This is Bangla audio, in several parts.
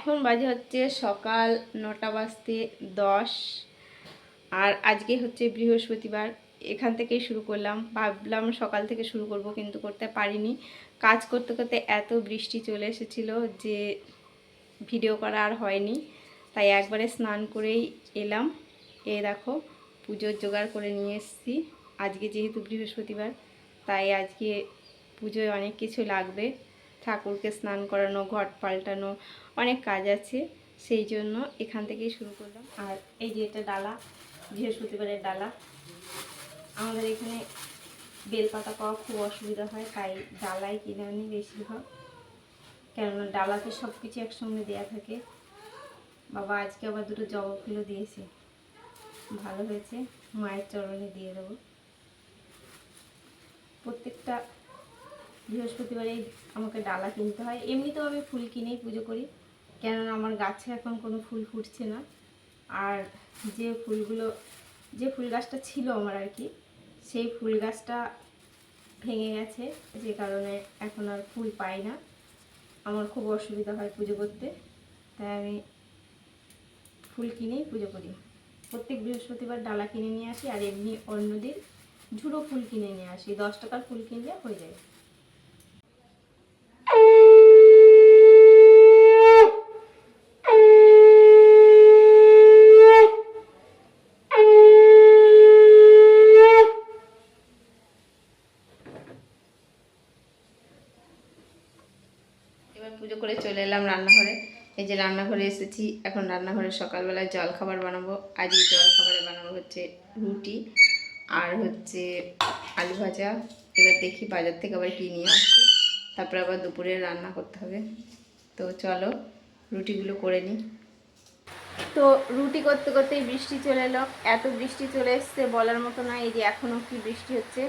এখন বাজে হচ্ছে সকাল 9টা বাজতে 10। আর আজকে হচ্ছে বৃহস্পতিবার। এখান থেকেই শুরু করলাম, ভাবলাম সকাল থেকে শুরু করব, কিন্তু করতে পারিনি। কাজ করতে করতে এত বৃষ্টি চলে এসেছিল যে ভিডিও করা আর হয়নি। তাই একবারে স্নান করেই এলাম। দেখো পুজোর জোগাড় করে নিয়ে এসেছি। আজকে যেহেতু বৃহস্পতিবার, তাই আজকে পুজোয় অনেক কিছু লাগবে। ঠাকুরকে স্নান করানো, ঘট পাল্টানো, অনেক কাজ আছে, সেই জন্য এখান থেকেই শুরু করলাম। আর এই যে এটা ডালা, বৃহস্পতিবারের ডালা। আমাদের এখানে বেলপাতা পাওয়া খুব অসুবিধা হয়, তাই ডালাই কিনে আনি বেশিরভাগ, কেননা ডালাতে সব কিছু একসঙ্গে দেওয়া থাকে। বাবা আজকে আবার 2টো জবা ফুলও দিয়েছে, ভালো হয়েছে, মায়ের চরণে দিয়ে দেবো। প্রত্যেকটা বৃহস্পতিবারেই আমাকে ডালা কিনতে হয়। এমনিতেও আমি ফুল কিনেই পুজো করি, কেননা আমার গাছে এখন কোনো ফুল ফুটছে না। আর যে ফুল গাছটা ছিল আমার আর কি, সেই ফুল গাছটা ভেঙে গেছে, যে কারণে এখন আর ফুল পাই না। আমার খুব অসুবিধা হয় পুজো করতে, তাই আমি ফুল কিনেই পুজো করি। প্রত্যেক বৃহস্পতিবার ডালা কিনে নিয়ে আসি, আর এমনি অন্যদিন ঝুড়ো ফুল কিনে নিয়ে আসি। 10 টাকার ফুল কিনলে হয়ে যায়। এবার পুজো করে চলে এলাম রান্নাঘরে। এই যে রান্নাঘরে এসেছি, এখন রান্নাঘরে সকালবেলায় জল খাবার বানাবো। আজকে জল খাবারে বানাবো হচ্ছে রুটি আর হচ্ছে আলু ভাজা। এবার দেখি বাজার থেকে আবার কী নিয়ে আসছে, তারপরে আবার দুপুরে রান্না করতে হবে। তো চলো রুটিগুলো করে নিই। তো রুটি করতে করতেই বৃষ্টি চলে এলো। এত বৃষ্টি চলে এসছে বলার মতো না। এই যে এখনও কি বৃষ্টি হচ্ছে।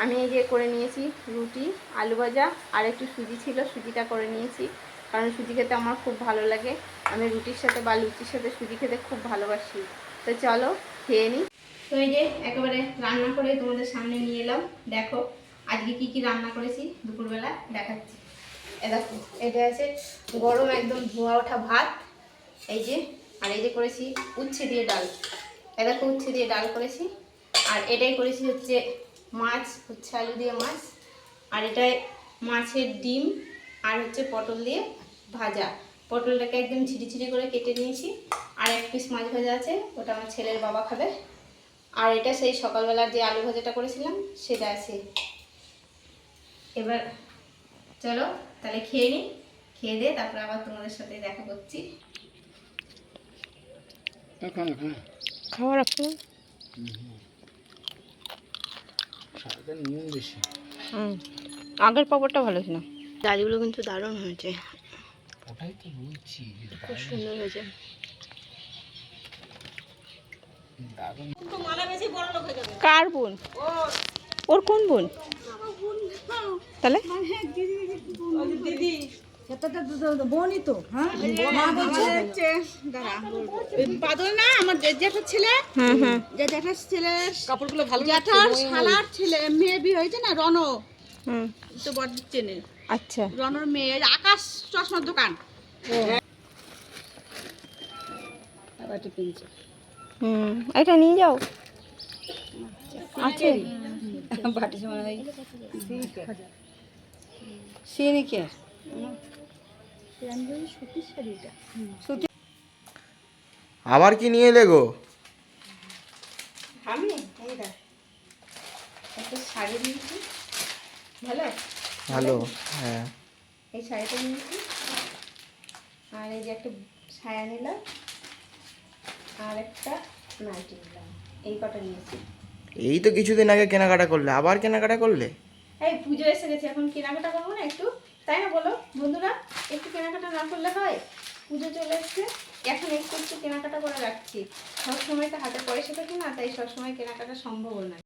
আমি এই যে করে নিয়েছি রুটি, আলু ভাজা, আর একটু সুজি ছিল, সুজিটা করে নিয়েছি, কারণ সুজি খেতে আমার খুব ভালো লাগে। আমি রুটির সাথে বা লুচির সাথে সুজি খেতে খুব ভালোবাসি। তো চলো খেয়ে নিই। তো এই যে একেবারে রান্না করে তোমাদের সামনে নিয়ে এলাম। দেখো আজকে কি কি রান্না করেছি দুপুরবেলা দেখাচ্ছি। দেখো এটা আছে গরম একদম ধোয়া ওঠা ভাত, এই যে, আর এই যে করেছি উচ্ছে দিয়ে ডাল। দেখো উচ্ছে দিয়ে ডাল করেছি। আর এটাই করেছি হচ্ছে মাছ, হচ্ছে আলু দিয়ে মাছ। আর এটাই মাছের ডিম, আর হচ্ছে পটল দিয়ে ভাজা। পটলটাকে একদম ছিটি করে কেটে নিয়েছি। আর 1 পিস মাছ ভাজা আছে, ওটা আমার ছেলের বাবা খাবে। আর এটা সেই সকালবেলার যে আলু ভাজাটা করেছিলাম সেটা আছে। এবার চলো তাহলে খেয়ে নিই, খেয়ে দিয়ে তারপরে আবার তোমাদের সাথে দেখা করছি। খাওয়া রাখো, আগের পাপড়টা ভালো ছিল, ডালগুলো কিন্তু দারুণ হয়েছে, খুব সুন্দর হয়েছে। কার বোন? ওর কোন বোন তাহলে? বোনই তো। বাদল না আমার জ্যাঠার ছেলে, জ্যাঠার ছেলে কাপড়গুলো ভালো, জ্যাঠার শালার ছেলে মেয়ে বিয়ে হয়েছে না, রণ তো বড় চেনে। আচ্ছা, রণর মেয়ে আকাশ চশমার দোকান। এটা নিয়ে যাও, আছে বাটি সময় সিনিকে আবার কি নিয়ে এলে গো? আমি এই দেখ একটা শাড়ি নিয়েছি, ভালো ভালো, হ্যাঁ এই শাড়িটা নিয়েছি। আর এই যে একটা ছায়া নিলাম, আর একটা নাইটি নিলাম, এই কটা নিয়েছি। এই তো কিছুদিন আগে কেনাকাটা করলে, আবার কেনাকাটা করলে? এই পুজো এসে গেছে, এখন কেনাকাটা করবো না একটু, তাই না বলো বন্ধুরা? একটু কেনাকাটা না করলে হয়? পুজো চলে এসছে, এখন একটু কেনাকাটা করে রাখছি। সবসময় তো হাতে পয়সা থাকে না, তাই সবসময় কেনাকাটা সম্ভব নয়।